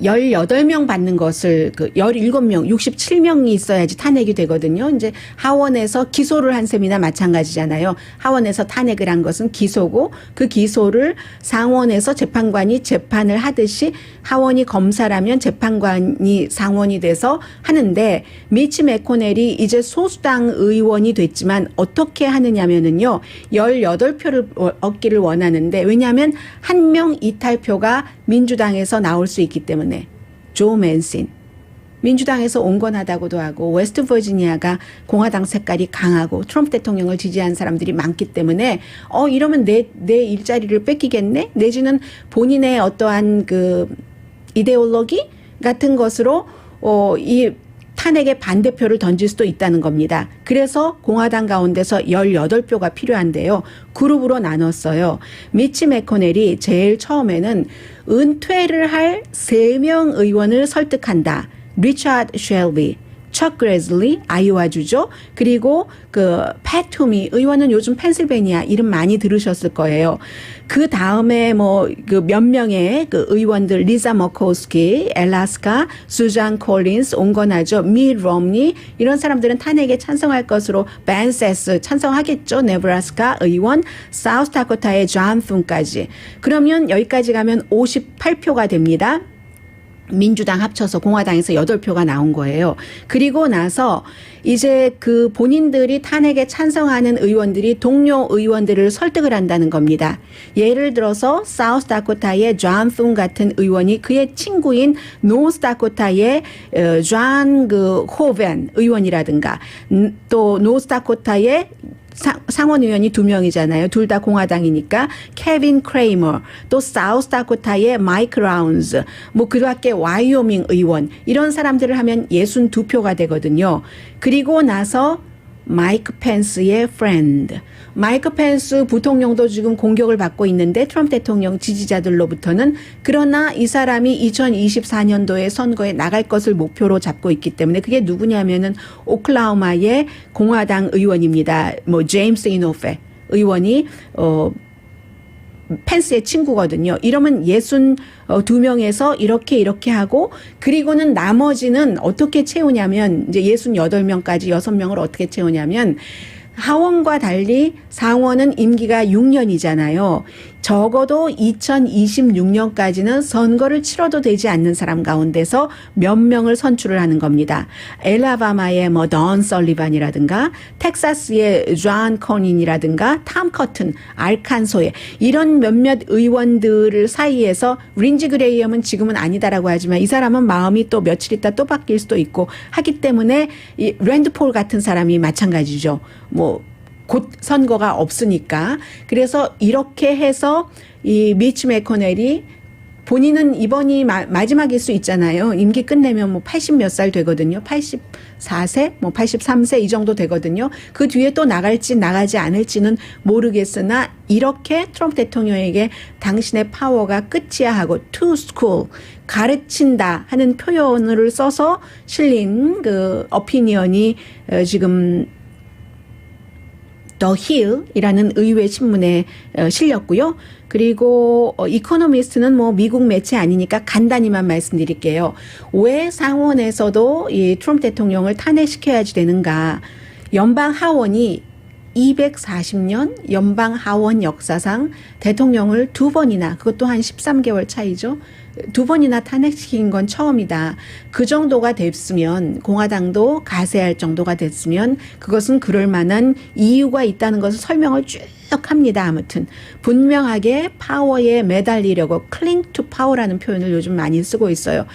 18명 받는 것을 17명, 67명이 있어야지 탄핵이 되거든요. 이제 하원에서 기소를 한 셈이나 마찬가지잖아요. 하원에서 탄핵을 한 것은 기소고 그 기소를 상원에서 재판관이 재판을 하듯이 하원이 검사라면 재판관이 상원이 돼서 하는데 미치 맥코넬이 이제 소수당 의원이 됐지만 어떻게 하느냐면은요. 18표를 얻기를 원하는데 왜냐하면 한 명 이탈표가 민주당에서 나올 수 있기 때문에 조 맨신 민주당에서 온건하다고도 하고 웨스트 버지니아가 공화당 색깔이 강하고 트럼프 대통령을 지지한 사람들이 많기 때문에 이러면 내 일자리를 뺏기겠네 내지는 본인의 어떠한 그 이데올로기 같은 것으로 이 탄핵의 반대표를 던질 수도 있다는 겁니다. 그래서 공화당 가운데서 18표가 필요한데요. 그룹으로 나눴어요. 미치 맥코넬이 제일 처음에는 은퇴를 할 3명 의원을 설득한다. 리차드 쉘비, 척 그레즐리 아이오와주죠. 그리고 그 팻 투미 의원은 요즘 펜실베니아 이름 많이 들으셨을 거예요. 그 다음에 뭐 그 몇 명의 그 의원들 리자 머코스키, 엘라스카, 수잔 콜린스 온건하죠. 미 롬니 이런 사람들은 탄핵에 찬성할 것으로 벤 세스 찬성하겠죠. 네브라스카 의원, 사우스다코타의 존 툰까지. 그러면 여기까지 가면 58표가 됩니다. 민주당 합쳐서 공화당에서 8표가 나온 거예요. 그리고 나서 이제 그 본인들이 탄핵에 찬성하는 의원들이 동료 의원들을 설득을 한다는 겁니다. 예를 들어서 사우스다코타의 존 툰 같은 의원이 그의 친구인 노스다코타의 존 그 호벤 의원이라든가 또 노스다코타의 상원 의원이 2명이잖아요. 둘 다 공화당이니까 케빈 크레이머, 또 사우스다코타의 마이크 라운즈, 뭐 그 밖에 와이오밍 의원 이런 사람들을 하면 62표가 되거든요. 그리고 나서 마이크 펜스의 프렌드. 마이크 펜스 부통령도 지금 공격을 받고 있는데 트럼프 대통령 지지자들로부터는 그러나 이 사람이 2024년도에 선거에 나갈 것을 목표로 잡고 있기 때문에 그게 누구냐면은 오클라호마의 공화당 의원입니다. 뭐 제임스 이노페 의원이 펜스의 친구거든요. 이러면 62명에서 이렇게 하고 그리고는 나머지는 어떻게 채우냐면 이제 68명까지 6명을 어떻게 채우냐면 하원과 달리 상원은 임기가 6년이잖아요. 적어도 2026년까지는 선거를 치러도 되지 않는 사람 가운데서 몇 명을 선출을 하는 겁니다. 엘라바마의 뭐 던 설리반이라든가 텍사스의 존 코닌이라든가 탐 커튼, 알칸소의 이런 몇몇 의원들 사이에서 린지 그레이엄은 지금은 아니다라고 하지만 이 사람은 마음이 또 며칠 있다 또 바뀔 수도 있고 하기 때문에 이 랜드 폴 같은 사람이 마찬가지죠. 뭐 곧 선거가 없으니까. 그래서 이렇게 해서 이 미치 매코넬이 본인은 이번이 마지막일 수 있잖아요. 임기 끝내면 뭐 80 몇 살 되거든요. 84세, 뭐 83세 이 정도 되거든요. 그 뒤에 또 나갈지 나가지 않을지는 모르겠으나 이렇게 트럼프 대통령에게 당신의 파워가 끝이야 하고 to school 가르친다 하는 표현을 써서 실린 그 어피니언이 지금 더 힐이라는 의회 신문에 실렸고요. 그리고 이코노미스트는 뭐 미국 매체 아니니까 간단히만 말씀드릴게요. 왜 상원에서도 이 트럼프 대통령을 탄핵시켜야지 되는가. 연방 하원이 240년 연방 하원 역사상 대통령을 2번이나 그것도 한 13개월 차이죠. 2번이나 탄핵시킨 건 처음이다. 그 정도가 됐으면 공화당도 가세할 정도가 됐으면 그것은 그럴 만한 이유가 있다는 것을 설명을 쭉 합니다. 아무튼 분명하게 파워에 매달리려고 cling to power라는 표현을 요즘 많이 쓰고 있어요.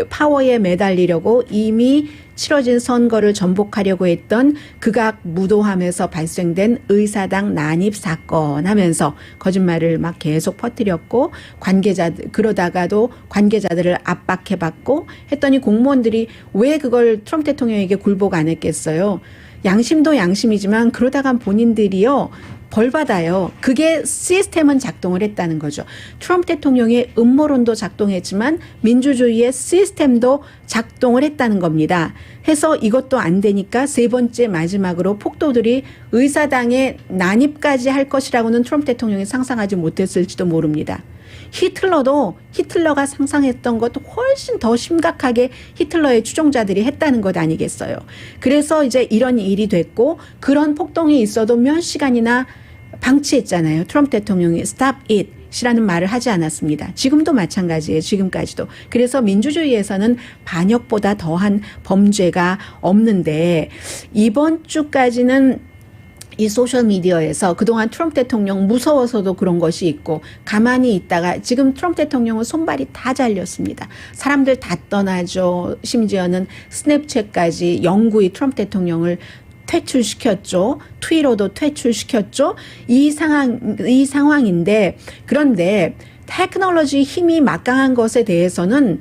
파워에 매달리려고 이미 치러진 선거를 전복하려고 했던 극악무도함에서 발생된 의사당 난입 사건 하면서 거짓말을 막 계속 퍼뜨렸고 그러다가도 관계자들을 압박해봤고 했더니 공무원들이 왜 그걸 트럼프 대통령에게 굴복 안 했겠어요. 양심도 양심이지만 그러다간 본인들이요. 벌 받아요. 그게 시스템은 작동을 했다는 거죠. 트럼프 대통령의 음모론도 작동했지만 민주주의의 시스템도 작동을 했다는 겁니다. 해서 이것도 안 되니까 세 번째 마지막으로 폭도들이 의사당에 난입까지 할 것이라고는 트럼프 대통령이 상상하지 못했을지도 모릅니다. 히틀러가 상상했던 것 훨씬 더 심각하게 히틀러의 추종자들이 했다는 것 아니겠어요. 그래서 이제 이런 일이 됐고 그런 폭동이 있어도 몇 시간이나 방치했잖아요. 트럼프 대통령이 stop it 이라는 말을 하지 않았습니다. 지금도 마찬가지예요. 지금까지도. 그래서 민주주의에서는 반역보다 더한 범죄가 없는데 이번 주까지는 이 소셜미디어에서 그동안 트럼프 대통령 무서워서도 그런 것이 있고 가만히 있다가 지금 트럼프 대통령은 손발이 다 잘렸습니다. 사람들 다 떠나죠. 심지어는 스냅챗까지 영구히 트럼프 대통령을 퇴출시켰죠. 트위터도 퇴출시켰죠. 이 상황인데 그런데 테크놀로지 힘이 막강한 것에 대해서는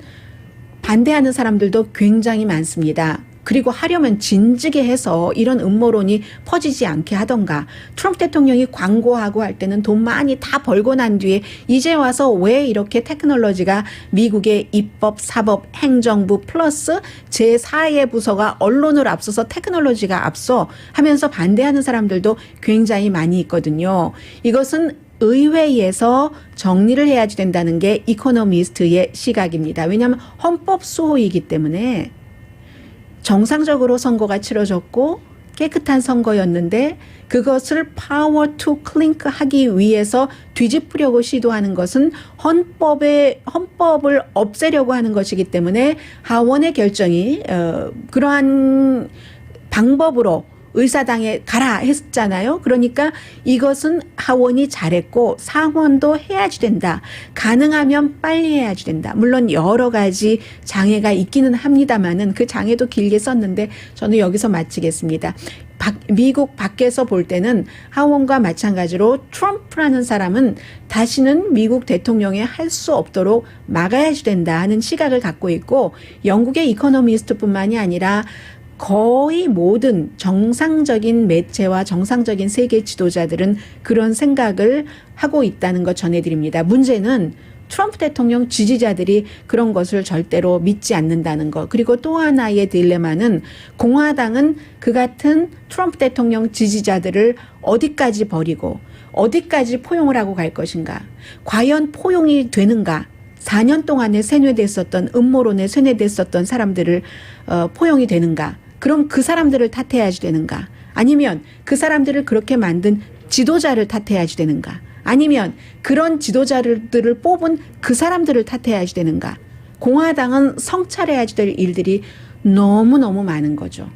반대하는 사람들도 굉장히 많습니다. 그리고 하려면 진즉에 해서 이런 음모론이 퍼지지 않게 하던가. 트럼프 대통령이 광고하고 할 때는 돈 많이 다 벌고 난 뒤에 이제 와서 왜 이렇게 테크놀로지가 미국의 입법, 사법, 행정부 플러스 제4의 부서가 언론을 앞서서 테크놀로지가 앞서 하면서 반대하는 사람들도 굉장히 많이 있거든요. 이것은 의회에서 정리를 해야지 된다는 게 이코노미스트의 시각입니다. 왜냐하면 헌법 수호이기 때문에 정상적으로 선거가 치러졌고 깨끗한 선거였는데 그것을 파워 투 클링크 하기 위해서 뒤집으려고 시도하는 것은 헌법을 없애려고 하는 것이기 때문에 하원의 결정이 그러한 방법으로 의사당에 가라 했잖아요. 그러니까 이것은 하원이 잘했고 상원도 해야지 된다. 가능하면 빨리 해야지 된다. 물론 여러 가지 장애가 있기는 합니다만은 그 장애도 길게 썼는데 저는 여기서 마치겠습니다. 미국 밖에서 볼 때는 하원과 마찬가지로 트럼프라는 사람은 다시는 미국 대통령이 할 수 없도록 막아야지 된다 하는 시각을 갖고 있고 영국의 이코노미스트뿐만이 아니라 거의 모든 정상적인 매체와 정상적인 세계 지도자들은 그런 생각을 하고 있다는 것 전해드립니다. 문제는 트럼프 대통령 지지자들이 그런 것을 절대로 믿지 않는다는 것. 그리고 또 하나의 딜레마는 공화당은 그 같은 트럼프 대통령 지지자들을 어디까지 버리고 어디까지 포용을 하고 갈 것인가. 과연 포용이 되는가. 4년 동안에 세뇌됐었던 음모론에 세뇌됐었던 사람들을 포용이 되는가. 그럼 그 사람들을 탓해야지 되는가? 아니면 그 사람들을 그렇게 만든 지도자를 탓해야지 되는가? 아니면 그런 지도자들을 뽑은 그 사람들을 탓해야지 되는가? 공화당은 성찰해야지 될 일들이 너무너무 많은 거죠.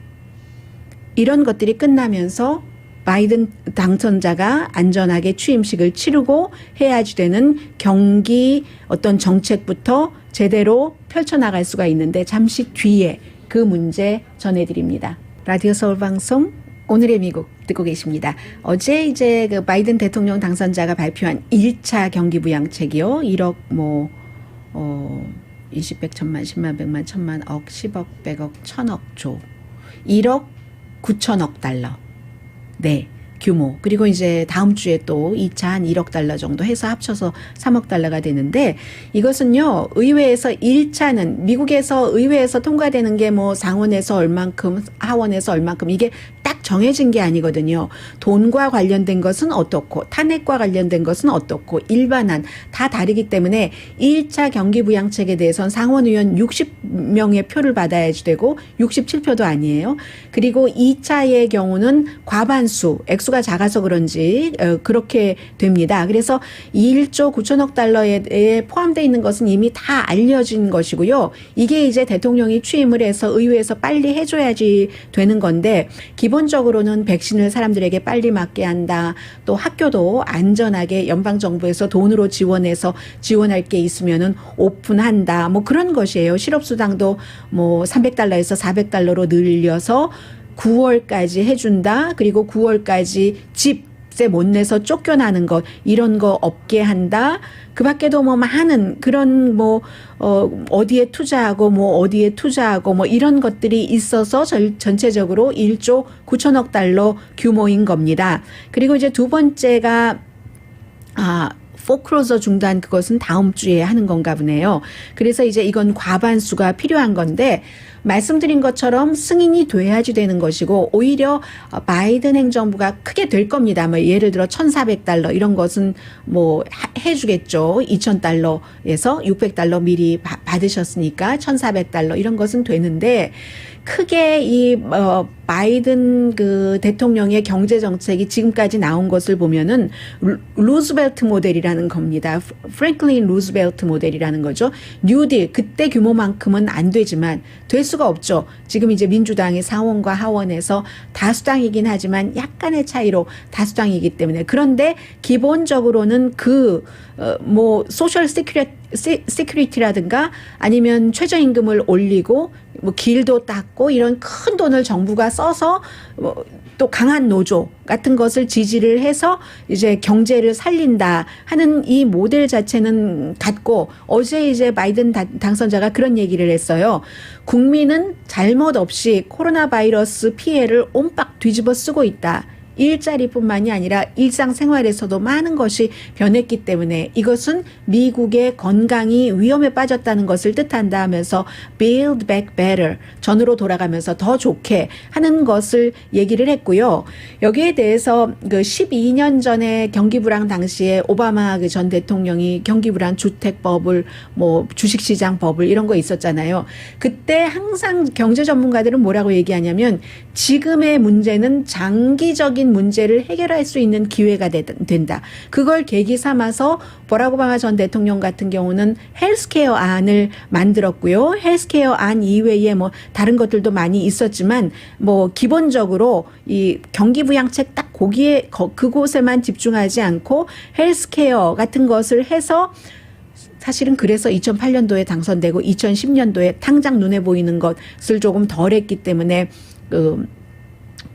이런 것들이 끝나면서 바이든 당선자가 안전하게 취임식을 치르고 해야지 되는 경기 어떤 정책부터 제대로 펼쳐나갈 수가 있는데 잠시 뒤에 그 문제 전해드립니다. 라디오 서울 방송 오늘의 미국 듣고 계십니다. 어제 이제 그 바이든 대통령 당선자가 발표한 1차 경기 부양책이요. 1억 20, 100, 1000만, 10만, 100만, 1000만, 억, 10억, 100억, 1000억, 조. 1억 9천억 달러. 네. 규모. 그리고 이제 다음 주에 또 2차 한 1억 달러 정도 해서 합쳐서 3억 달러가 되는데 이것은요, 의회에서 1차는 미국에서 의회에서 통과되는 게 뭐 상원에서 얼만큼, 하원에서 얼만큼 이게 딱 정해진 게 아니거든요. 돈과 관련된 것은 어떻고, 탄핵과 관련된 것은 어떻고, 일반안 다 다르기 때문에 1차 경기부양책에 대해서는 상원 의원 60명의 표를 받아야지 되고 67표도 아니에요. 그리고 2차의 경우는 과반수, 액수가 작아서 그런지 그렇게 됩니다. 그래서 1조 9천억 달러에 포함되어 있는 것은 이미 다 알려진 것이고요. 이게 이제 대통령이 취임을 해서 의회에서 빨리 해줘야지 되는 건데 기본적으로는 백신을 사람들에게 빨리 맞게 한다. 또 학교도 안전하게 연방정부에서 돈으로 지원해서 지원할 게 있으면은 오픈한다. 뭐 그런 것이에요. 실업수당도 뭐 300달러에서 400달러로 늘려서 9월까지 해준다. 그리고 9월까지 집세 못 내서 쫓겨나는 것 이런 거 없게 한다. 그 밖에도 뭐 많은 그런 뭐 어디에 투자하고 뭐 어디에 투자하고 뭐 이런 것들이 있어서 전체적으로 1조 9천억 달러 규모인 겁니다. 그리고 이제 두 번째가 포크로저 중단 그것은 다음 주에 하는 건가 보네요. 그래서 이제 이건 과반수가 필요한 건데 말씀드린 것처럼 승인이 돼야지 되는 것이고 오히려 바이든 행정부가 크게 될 겁니다. 뭐 예를 들어 1,400달러 이런 것은 뭐 해주겠죠. 2,000달러에서 600달러 미리 받으셨으니까 1,400달러 이런 것은 되는데 크게 이 바이든 그 대통령의 경제 정책이 지금까지 나온 것을 보면은 루즈벨트 모델이라는 겁니다. 프랭클린 루즈벨트 모델이라는 거죠. 뉴딜 그때 규모만큼은 안 되지만 될 수가 없죠. 지금 이제 민주당이 상원과 하원에서 다수당이긴 하지만 약간의 차이로 다수당이기 때문에 그런데 기본적으로는 뭐 소셜 시큐리티라든가 아니면 최저임금을 올리고 뭐 길도 닦고 이런 큰 돈을 정부가 써서 또 강한 노조 같은 것을 지지를 해서 이제 경제를 살린다 하는 이 모델 자체는 같고, 어제 이제 바이든 당선자가 그런 얘기를 했어요. 국민은 잘못 없이 코로나 바이러스 피해를 옴박 뒤집어 쓰고 있다. 일자리뿐만이 아니라 일상생활에서도 많은 것이 변했기 때문에 이것은 미국의 건강이 위험에 빠졌다는 것을 뜻한다 하면서 Build Back Better, 전으로 돌아가면서 더 좋게 하는 것을 얘기를 했고요. 여기에 대해서 그 12년 전에 경기불황 당시에 오바마 그 전 대통령이 경기불황 주택법을 뭐 주식시장법을 이런 거 있었잖아요. 그때 항상 경제 전문가들은 뭐라고 얘기하냐면 지금의 문제는 장기적인 문제를 해결할 수 있는 기회가 된다. 그걸 계기 삼아서 버락 오바마 전 대통령 같은 경우는 헬스케어 안을 만들었고요. 헬스케어 안 이외에 뭐 다른 것들도 많이 있었지만 뭐 기본적으로 이 경기 부양책 딱 거기에 그곳에만 집중하지 않고 헬스케어 같은 것을 해서, 사실은 그래서 2008년도에 당선되고 2010년도에 당장 눈에 보이는 것을 조금 덜 했기 때문에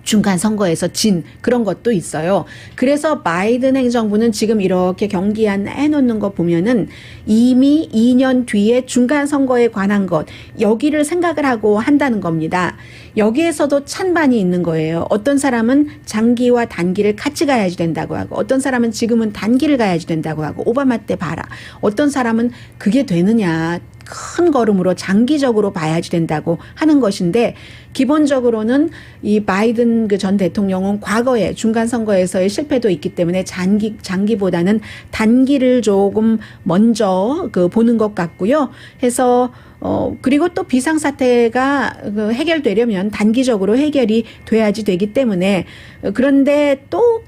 중간 선거에서 진 그런 것도 있어요. 그래서 바이든 행정부는 지금 이렇게 경기안 해놓는 거 보면은 이미 2년 뒤에 중간 선거에 관한 것, 여기를 생각을 하고 한다는 겁니다. 여기에서도 찬반이 있는 거예요. 어떤 사람은 장기와 단기를 같이 가야지 된다고 하고, 어떤 사람은 지금은 단기를 가야지 된다고 하고, 오바마 때 봐라. 어떤 사람은 그게 되느냐, 큰 걸음으로 장기적으로 봐야지 된다고 하는 것인데, 기본적으로는 이 바이든 그 전 대통령은 과거에 중간 선거에서의 실패도 있기 때문에 장기보다는 단기를 조금 먼저 보는 것 같고요. 해서 그리고 또 비상사태가 해결되려면 단기적으로 해결이 돼야지 되기 때문에, 그런데 또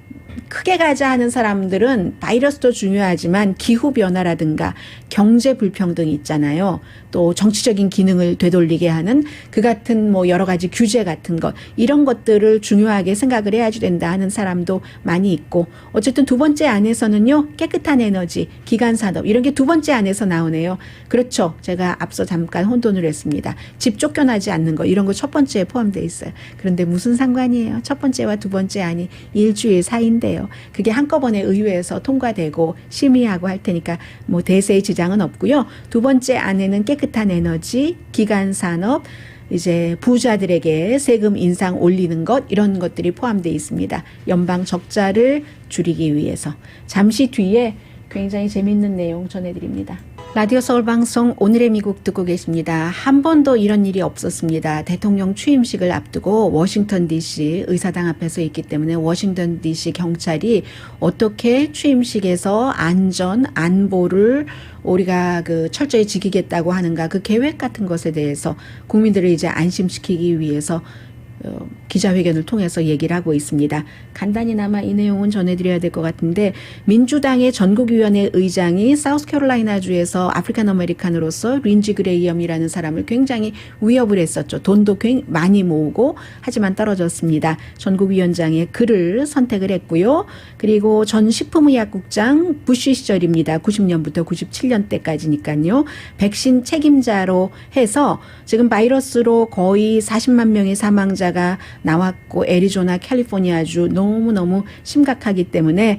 크게 가자 하는 사람들은 바이러스도 중요하지만 기후변화라든가 경제 불평등이 있잖아요. 또 정치적인 기능을 되돌리게 하는 그 같은 뭐 여러 가지 규제 같은 것, 이런 것들을 중요하게 생각을 해야지 된다 하는 사람도 많이 있고, 어쨌든 두 번째 안에서는요, 깨끗한 에너지, 기간산업 이런 게 두 번째 안에서 나오네요. 그렇죠. 제가 앞서 잠깐 혼돈을 했습니다. 집 쫓겨나지 않는 거, 이런 거 첫 번째에 포함되어 있어요. 그런데 무슨 상관이에요? 첫 번째와 두 번째 안이 일주일 사이인데요. 그게 한꺼번에 의회에서 통과되고 심의하고 할 테니까 뭐 대세의 지장은 없고요. 두 번째 안에는 깨끗한 에너지, 기간산업, 이제 부자들에게 세금 인상 올리는 것, 이런 것들이 포함되어 있습니다. 연방 적자를 줄이기 위해서. 잠시 뒤에 굉장히 재밌는 내용 전해드립니다. 라디오 서울 방송 오늘의 미국 듣고 계십니다. 한 번도 이런 일이 없었습니다. 대통령 취임식을 앞두고 워싱턴 DC 의사당 앞에서 있기 때문에 워싱턴 DC 경찰이 어떻게 취임식에서 안보를 우리가 철저히 지키겠다고 하는가, 그 계획 같은 것에 대해서 국민들을 이제 안심시키기 위해서 기자회견을 통해서 얘기를 하고 있습니다. 간단히나마 이 내용은 전해드려야 될 것 같은데, 민주당의 전국위원회 의장이 사우스캐롤라이나주에서 아프리칸 아메리칸으로서 린지 그레이엄이라는 사람을 굉장히 위협을 했었죠. 돈도 많이 모으고, 하지만 떨어졌습니다. 전국위원장의 그를 선택을 했고요. 그리고 전 식품의약국장 부시 시절입니다. 90년부터 97년 때까지니까요. 백신 책임자로 해서 지금 바이러스로 거의 40만 명의 사망자가 나왔고, 애리조나, 캘리포니아주 너무너무 심각하기 때문에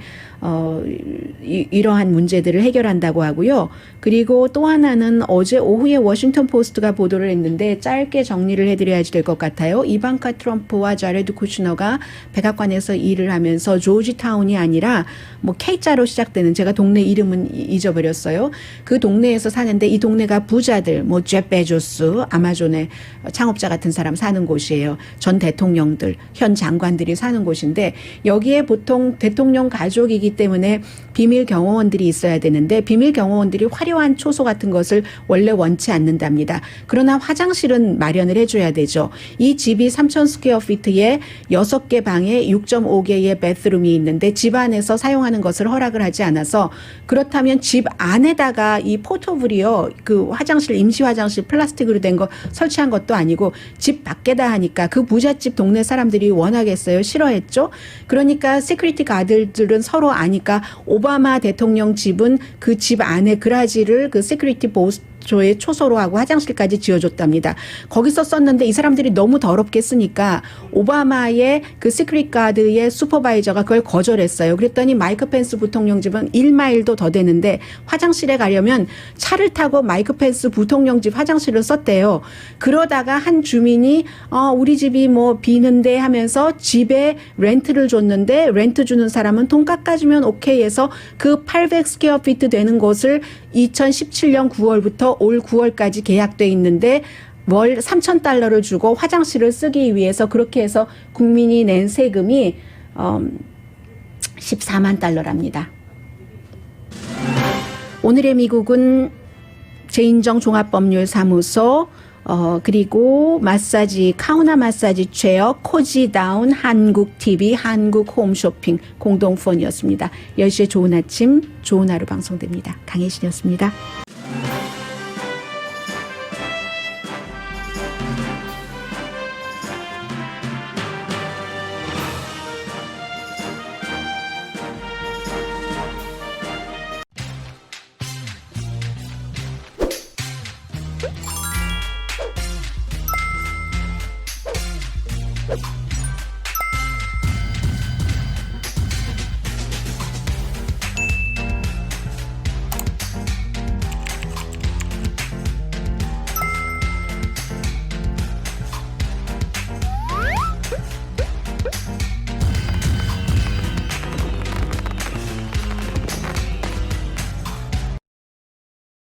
이러한 문제들을 해결한다고 하고요. 그리고 또 하나는 어제 오후에 워싱턴 포스트가 보도를 했는데 짧게 정리를 해드려야지 될 것 같아요. 이방카 트럼프와 자레드 쿠슈너가 백악관에서 일을 하면서 조지타운이 아니라 뭐 K자로 시작되는, 제가 동네 이름은 잊어버렸어요. 그 동네에서 사는데, 이 동네가 부자들, 뭐 제프 베조스, 아마존의 창업자 같은 사람 사는 곳이에요. 전 대통령들, 현 장관들이 사는 곳인데, 여기에 보통 대통령 가족이기 때문에 비밀 경호원들이 있어야 되는데, 비밀 경호원들이 화려한 초소 같은 것을 원래 원치 않는답니다. 그러나 화장실은 마련을 해줘야 되죠. 이 집이 3,000 스퀘어 피트에 6개 방에 6.5개의 베스룸이 있는데 집 안에서 사용하는 것을 허락을 하지 않아서, 그렇다면 집 안에다가 이 포터블이요, 그 화장실, 임시 화장실 플라스틱으로 된 거 설치한 것도 아니고 집 밖에다 하니까 그 부잣집 동네 사람들이 원하겠어요? 싫어했죠? 그러니까 시큐리티 가드들은 서로 아니까 오바마 대통령 집은 그 집 안에 그라지를 그 시큐리티 조의 초소로하고 화장실까지 지어줬답니다. 거기서 썼는데 이 사람들이 너무 더럽게 쓰니까 오바마의 그 시크릿 가드의 슈퍼바이저가 그걸 거절했어요. 그랬더니 마이크 펜스 부통령 집은 1마일도 더 되는데 화장실에 가려면 차를 타고 마이크 펜스 부통령 집 화장실을 썼대요. 그러다가 한 주민이 우리 집이 뭐 비는데 하면서 집에 렌트를 줬는데 렌트 주는 사람은 돈 깎아주면 오케이 해서 그 800 스퀘어 피트 되는 곳을 2017년 9월부터 올 9월까지 계약돼 있는데 월 $3,000를 주고 화장실을 쓰기 위해서 그렇게 해서 국민이 낸 세금이 $14만 달러랍니다. 오늘의 미국은 제인정 종합법률사무소 그리고 마사지 카우나 마사지 체어 코지다운 한국TV 한국홈쇼핑 공동후원이었습니다. 10시에 좋은 아침 좋은 하루 방송됩니다. 강혜신이었습니다.